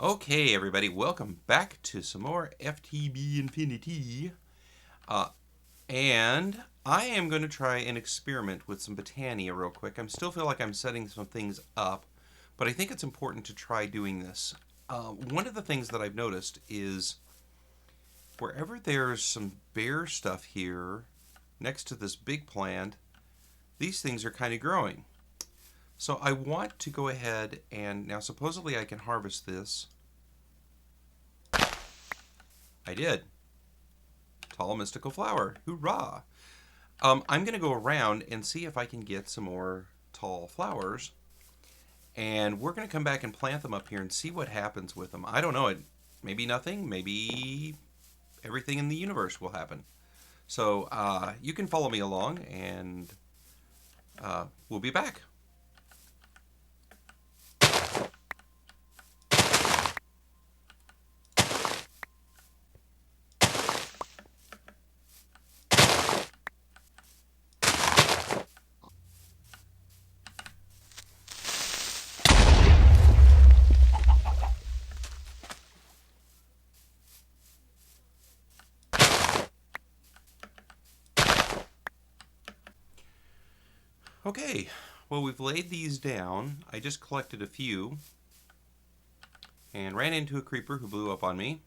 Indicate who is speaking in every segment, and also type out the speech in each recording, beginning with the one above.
Speaker 1: Okay, everybody, welcome back to some more FTB Infinity. And I am going to try an experiment with some Botania real quick. I still feel like I'm setting some things up, but I think it's important to try doing this. One of the things that I've noticed is wherever there's some bare stuff here next to this big plant, these things are kind of growing. So I want to go ahead and now supposedly I can harvest this. I did. Tall mystical flower. Hoorah! I'm going to go around and see if I can get some more tall flowers. And we're going to come back and plant them up here and see what happens with them. I don't know. Maybe nothing. Maybe everything in the universe will happen. So you can follow me along and we'll be back. Okay, well, we've laid these down. I just collected a few and ran into a creeper who blew up on me.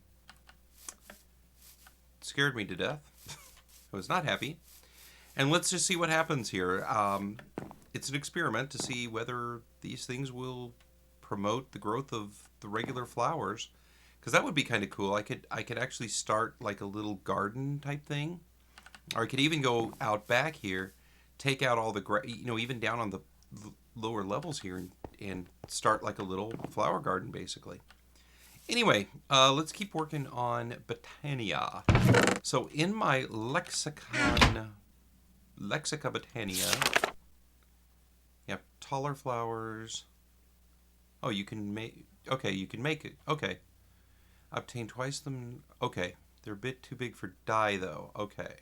Speaker 1: It scared me to death. I was not happy. And let's just see what happens here. It's an experiment to see whether these things will promote the growth of the regular flowers, because that would be kind of cool. I could actually start like a little garden type thing, or I could even go out back here, take out all the even down on the lower levels here, and start like a little flower garden basically. Anyway, let's keep working on Botania. So in my Lexica Botania, you have taller flowers. Oh, you can make. Okay, you can make it. Okay, obtain twice them. Okay, they're a bit too big for dye though. Okay,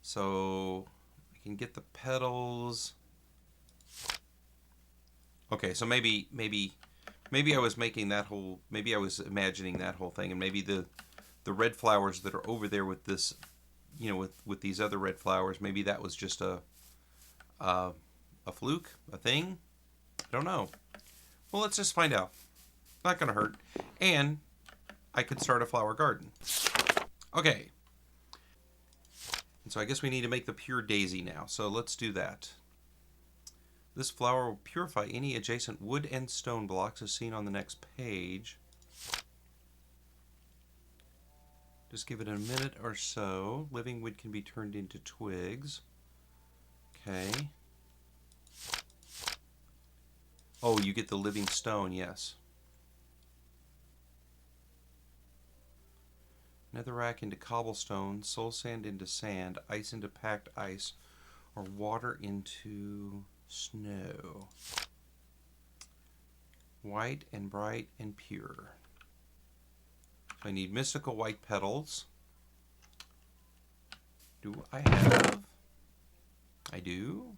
Speaker 1: so I can get the petals. Okay, so maybe I was making that whole. Maybe I was imagining that whole thing, and maybe the red flowers that are over there with this, with these other red flowers, maybe that was just a fluke, a thing. I don't know. Well, let's just find out. Not gonna hurt, and I could start a flower garden. Okay. And so I guess we need to make the pure daisy now. So let's do that. This flower will purify any adjacent wood and stone blocks as seen on the next page. Just give it a minute or so. Living wood can be turned into twigs. Okay. Oh, you get the living stone, yes. Netherrack into cobblestone, soul sand into sand, ice into packed ice, or water into snow. White and bright and pure. I need mystical white petals. Do I have? I do.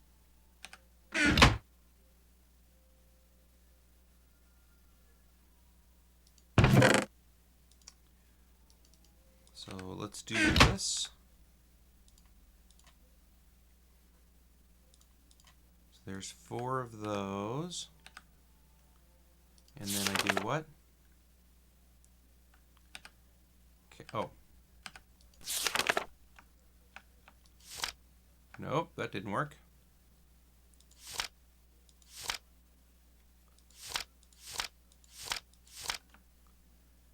Speaker 1: So let's do this. So there's 4 of those. And then I do what? Okay. Oh. Nope, that didn't work.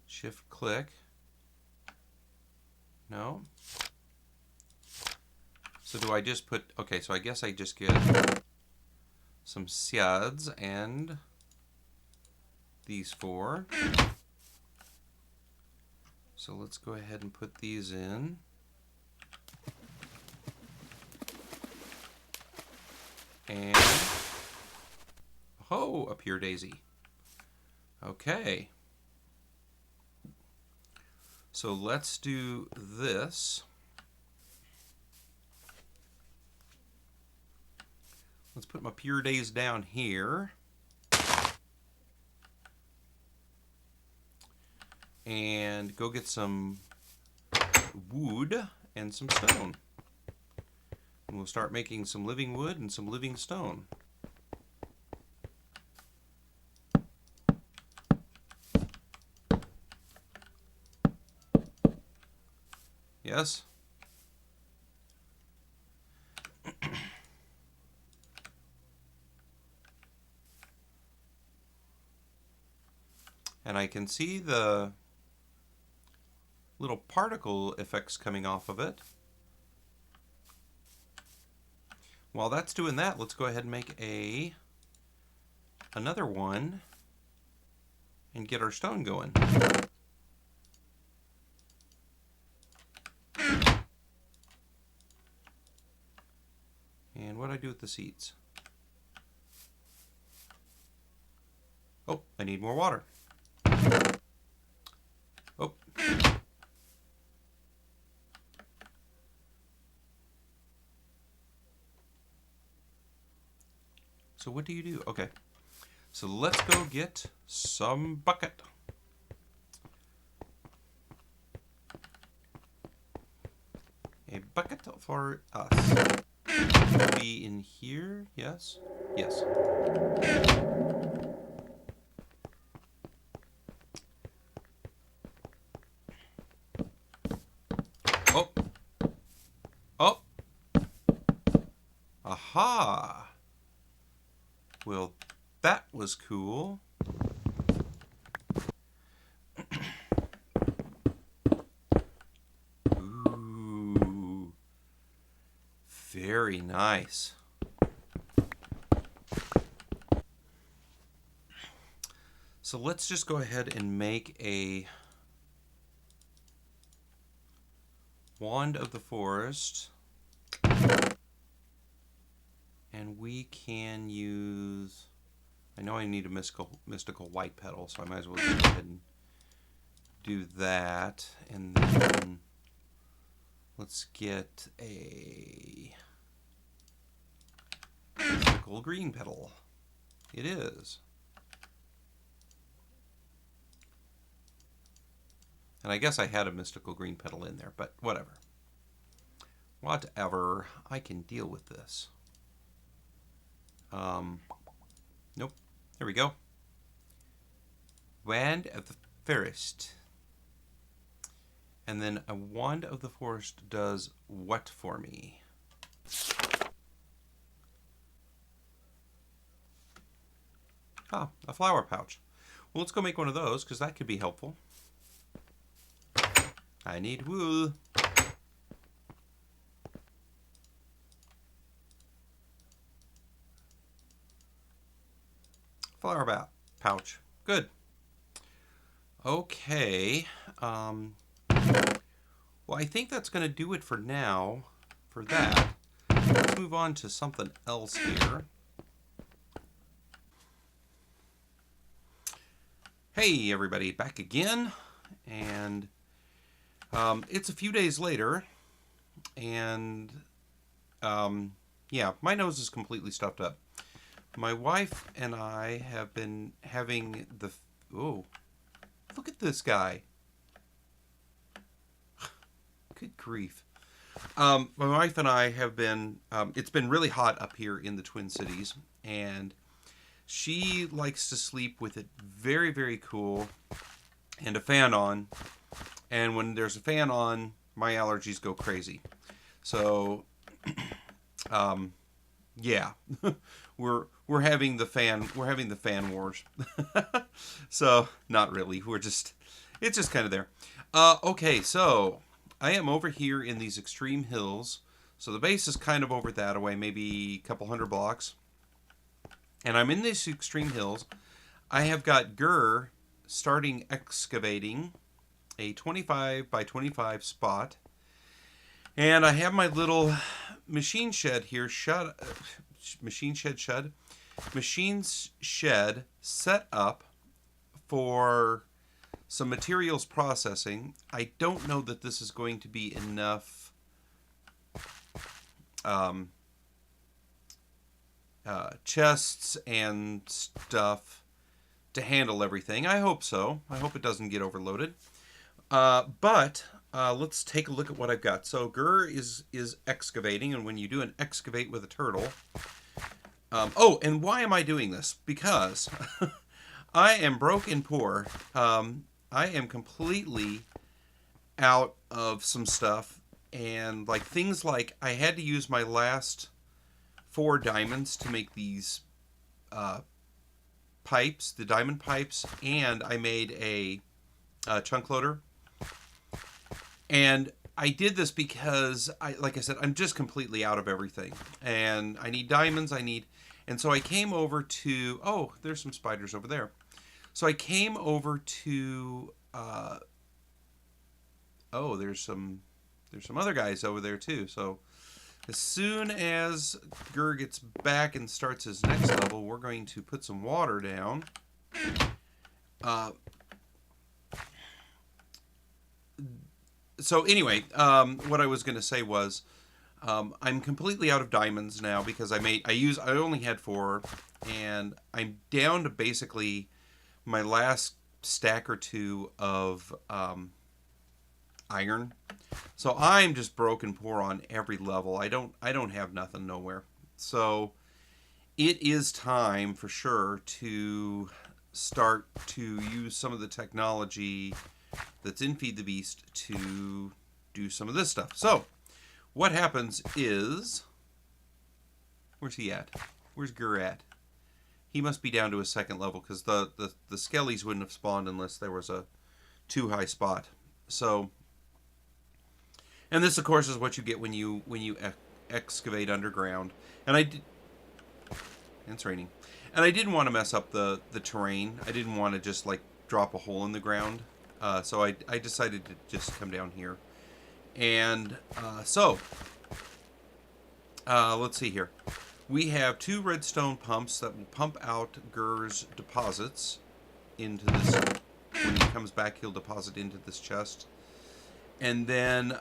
Speaker 1: Shift click. No. So do I just put, okay, so I guess I just get some seeds and these 4. So let's go ahead and put these in. And, oh, a pure daisy. Okay. So let's do this. Let's put my pure days down here. And go get some wood and some stone. And we'll start making some living wood and some living stone. Yes? And I can see the little particle effects coming off of it. While that's doing that, let's go ahead and make another one and get our stone going. And what do I do with the seeds? Oh, I need more water. Oh. So what do you do? Okay. So let's go get some bucket. A bucket for us. Be in here, yes? Yes. Oh. Oh. Aha. Well, that was cool. Ooh. Very nice. So let's just go ahead and make a wand of the forest. And we can use, I know I need a mystical white petal, so I might as well go ahead and do that. And then let's get a mystical green petal. It is. And I guess I had a mystical green petal in there, but whatever. Whatever. I can deal with this. Nope. There we go. Wand of the Forest. And then a Wand of the Forest does what for me? Ah, a flower pouch. Well, let's go make one of those, because that could be helpful. I need wool. Flower pouch. Good. Okay. Well, I think that's going to do it for now. For that. Let's move on to something else here. Hey, everybody. Back again. And it's a few days later. And yeah, my nose is completely stuffed up. My wife and I have been having the... Oh, look at this guy. Good grief. My wife and I have been... it's been really hot up here in the Twin Cities. And she likes to sleep with it very, very cool. And a fan on. And when there's a fan on, my allergies go crazy. So... yeah. We're having the fan wars. So not really. It's just kind of there. Okay, so I am over here in these extreme hills. So the base is kind of over that away, maybe a couple hundred blocks. And I'm in these extreme hills. I have got Gurr starting excavating a 25 by 25 spot. And I have my little machine shed here machine shed set up for some materials processing. I don't know that this is going to be enough chests and stuff to handle everything. I hope so. I hope it doesn't get overloaded. But let's take a look at what I've got. So Gur is excavating, and when you do an excavate with a turtle... oh, and why am I doing this? Because I am broke and poor. I am completely out of some stuff, and like things like I had to use my last 4 diamonds to make these pipes, the diamond pipes, and I made a chunk loader. And I did this because, like I said, I'm just completely out of everything. And I need diamonds, and so I came over to, oh, there's some spiders over there. So I came over to, oh, there's some other guys over there too. So as soon as Gur gets back and starts his next level, we're going to put some water down. So anyway, what I was going to say was, I'm completely out of diamonds now because I only had 4, and I'm down to basically my last stack or 2 of iron. So I'm just broken poor on every level. I don't have nothing nowhere. So it is time for sure to start to use some of the technology that's in Feed the Beast to do some of this stuff. So what happens is, where's he at? Where's Gur at? He must be down to a 2nd level because the skellies wouldn't have spawned unless there was a too high spot. So, and this of course is what you get when you excavate underground. And it's raining. And I didn't want to mess up the terrain. I didn't want to just like drop a hole in the ground. So I decided to just come down here. And let's see here. We have 2 redstone pumps that will pump out Gur's deposits into this. When he comes back, he'll deposit into this chest. And then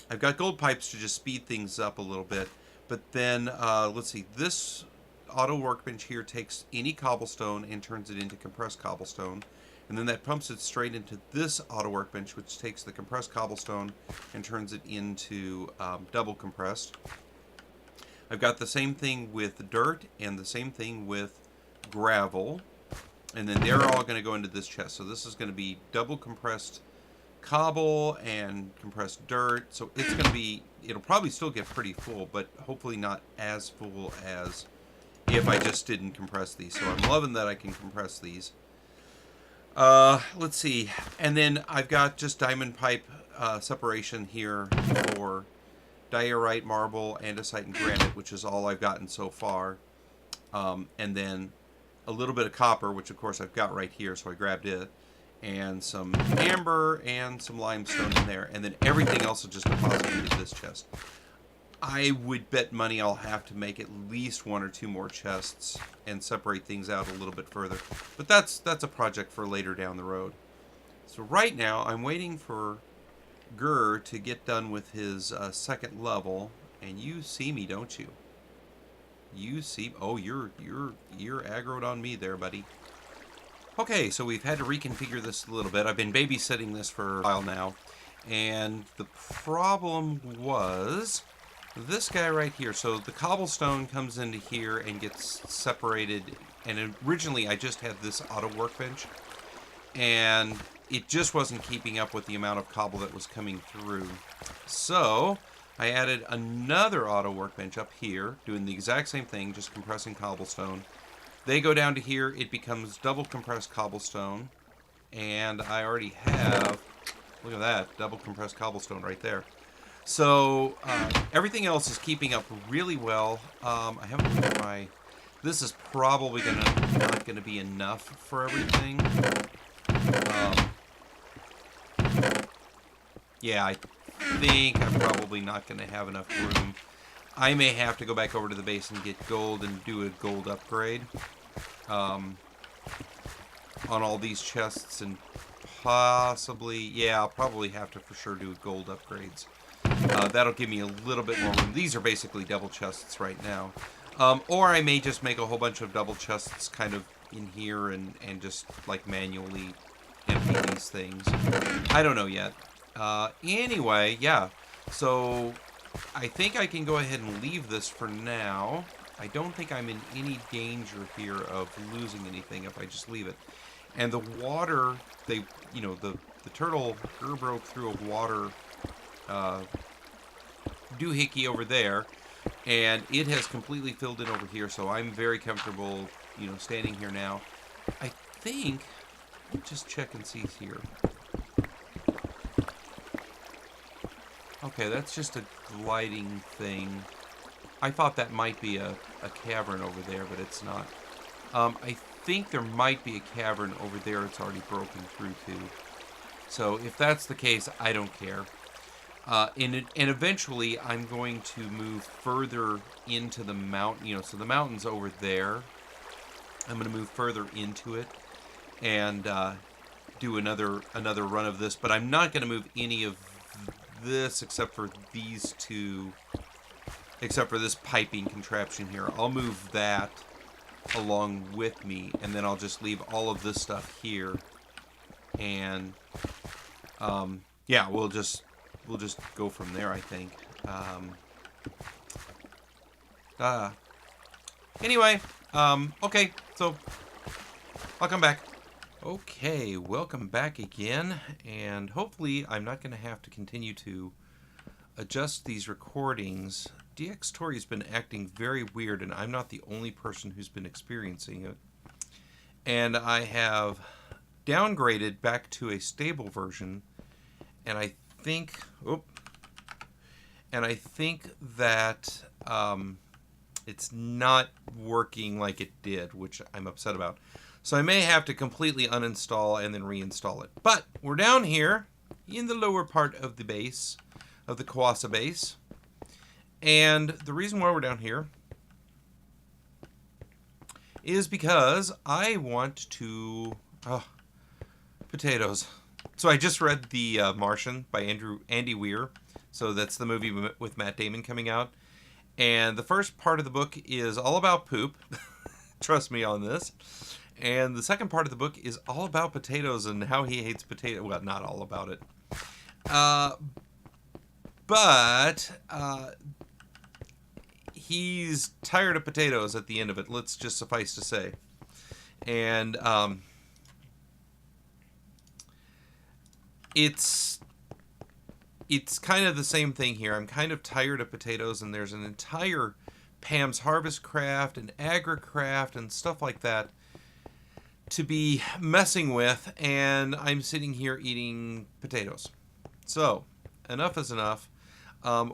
Speaker 1: I've got gold pipes to just speed things up a little bit. But then, let's see, this auto workbench here takes any cobblestone and turns it into compressed cobblestone. And then that pumps it straight into this auto workbench, which takes the compressed cobblestone and turns it into double compressed. I've got the same thing with dirt and the same thing with gravel. And then they're all going to go into this chest. So this is going to be double compressed cobble and compressed dirt. So it's going to be, it'll probably still get pretty full, but hopefully not as full as if I just didn't compress these. So I'm loving that I can compress these. Let's see. And then I've got just diamond pipe separation here for diorite, marble, andesite, and granite, which is all I've gotten so far. And then a little bit of copper, which of course I've got right here, so I grabbed it. And some amber and some limestone in there. And then everything else will just deposit into this chest. I would bet money I'll have to make at least 1 or 2 more chests and separate things out a little bit further. But that's a project for later down the road. So right now I'm waiting for Gur to get done with his 2nd level, and you see me, don't you? You see? Oh, you're aggroed on me there, buddy. Okay, so we've had to reconfigure this a little bit. I've been babysitting this for a while now, and the problem was this guy right here. So the cobblestone comes into here and gets separated, and originally I just had this auto workbench, and it just wasn't keeping up with the amount of cobble that was coming through. So I added another auto workbench up here, doing the exact same thing, just compressing cobblestone. They go down to here, it becomes double compressed cobblestone, and I already have, look at that, double compressed cobblestone right there. So everything else is keeping up really well. I haven't looked at my, this is probably not gonna be enough for everything. Yeah, I think I'm probably not gonna have enough room. I may have to go back over to the base and get gold and do a gold upgrade on all these chests, and possibly, yeah, I'll probably have to for sure do gold upgrades. That'll give me a little bit more room. These are basically double chests right now. Or I may just make a whole bunch of double chests kind of in here and just like manually empty these things. I don't know yet. Anyway, yeah. So I think I can go ahead and leave this for now. I don't think I'm in any danger here of losing anything if I just leave it. And the water, the turtle broke through a water doohickey over there, and it has completely filled in over here, so I'm very comfortable, standing here now. I think, let me just check and see here. Okay, that's just a gliding thing. I thought that might be a cavern over there, but it's not. I think there might be a cavern over there it's already broken through to. So if that's the case, I don't care. And eventually I'm going to move further into the mountain. So the mountain's over there. I'm going to move further into it and do another run of this. But I'm not going to move any of this except for these two, except for this piping contraption here. I'll move that along with me, and then I'll just leave all of this stuff here. And yeah, we'll just go from there, I think. Anyway, okay, so I'll come back. Okay, welcome back again, and hopefully I'm not going to have to continue to adjust these recordings. DX Tori's been acting very weird, and I'm not the only person who's been experiencing it. And I have downgraded back to a stable version, and I think that it's not working like it did, which I'm upset about. So I may have to completely uninstall and then reinstall it. But we're down here in the lower part of the base, of the Kawasa base. And the reason why we're down here is because I want to... potatoes. So I just read The Martian by Andy Weir. So that's the movie with Matt Damon coming out. And the first part of the book is all about poop. Trust me on this. And the second part of the book is all about potatoes and how he hates potatoes. Well, not all about it. But he's tired of potatoes at the end of it. Let's just suffice to say. And it's kind of the same thing here. I'm kind of tired of potatoes, and there's an entire Pam's Harvest Craft and AgriCraft and stuff like that to be messing with, and I'm sitting here eating potatoes. So, enough is enough.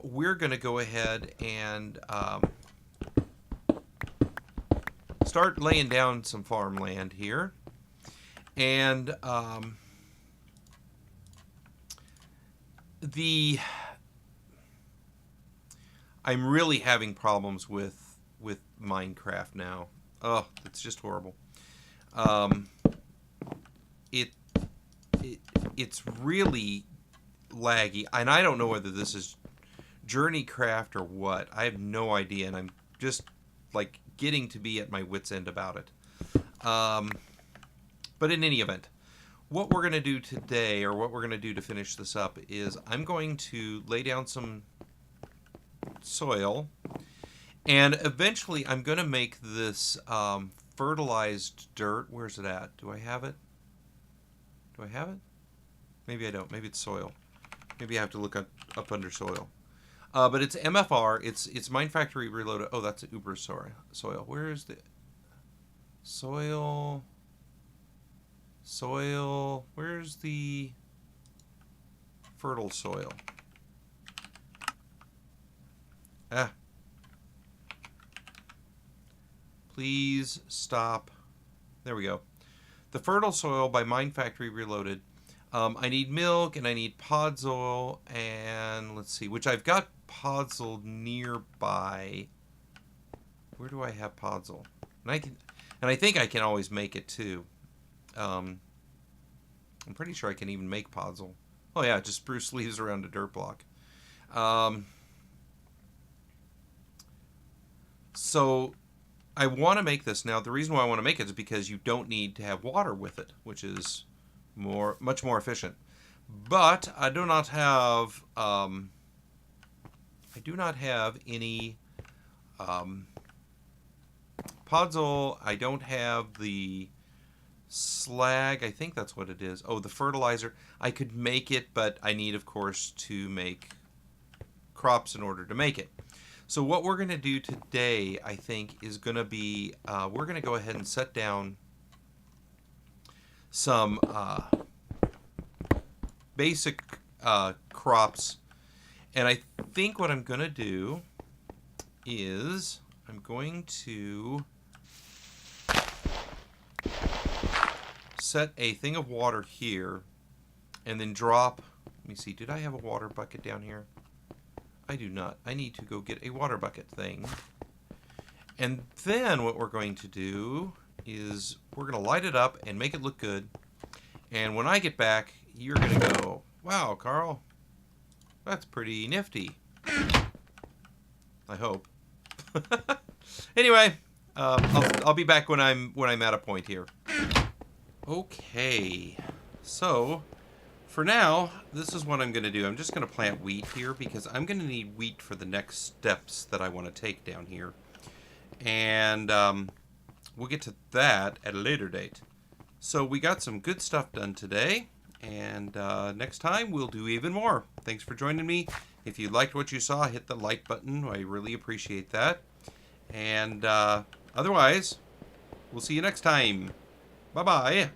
Speaker 1: We're going to go ahead and start laying down some farmland here. And I'm really having problems with Minecraft now. Oh, it's just horrible. It's really laggy, and I don't know whether this is Journeycraft or what. I have no idea, and I'm just like getting to be at my wit's end about it. But in any event, what we're going to do today, or what we're going to do to finish this up, is I'm going to lay down some soil, and eventually I'm going to make this fertilized dirt. Where's it at? Do I have it? Do I have it? Maybe I don't. Maybe it's soil. Maybe I have to look up under soil. But it's MFR. It's Mine Factory Reloaded. Oh, that's Uber soil. Where is the soil? Soil. Where's the fertile soil? Please stop. There we go. The fertile soil by Mine Factory Reloaded. I need milk, and I need podzol, and let's see, which I've got podzol nearby. Where do I have podzol? And I think I can always make it too. I'm pretty sure I can even make podzol. Oh yeah, just spruce leaves around a dirt block. So I want to make this now. The reason why I want to make it is because you don't need to have water with it, which is much more efficient. But I do not have any podzol. I don't have the slag. I think that's what it is. Oh, the fertilizer. I could make it, but I need, of course, to make crops in order to make it. So what we're going to do today, I think, is going to be, we're going to go ahead and set down some basic crops. And I think what I'm going to do is I'm going to set a thing of water here and then drop, let me see, did I have a water bucket down here? I do not. I need to go get a water bucket thing. And then what we're going to do is we're going to light it up and make it look good. And when I get back, you're going to go, wow, Carl, that's pretty nifty. I hope. Anyway, I'll be back when I'm at a point here. Okay, so for now, this is what I'm going to do. I'm just going to plant wheat here because I'm going to need wheat for the next steps that I want to take down here. And we'll get to that at a later date. So we got some good stuff done today. And next time, we'll do even more. Thanks for joining me. If you liked what you saw, hit the like button. I really appreciate that. And otherwise, we'll see you next time. Bye-bye.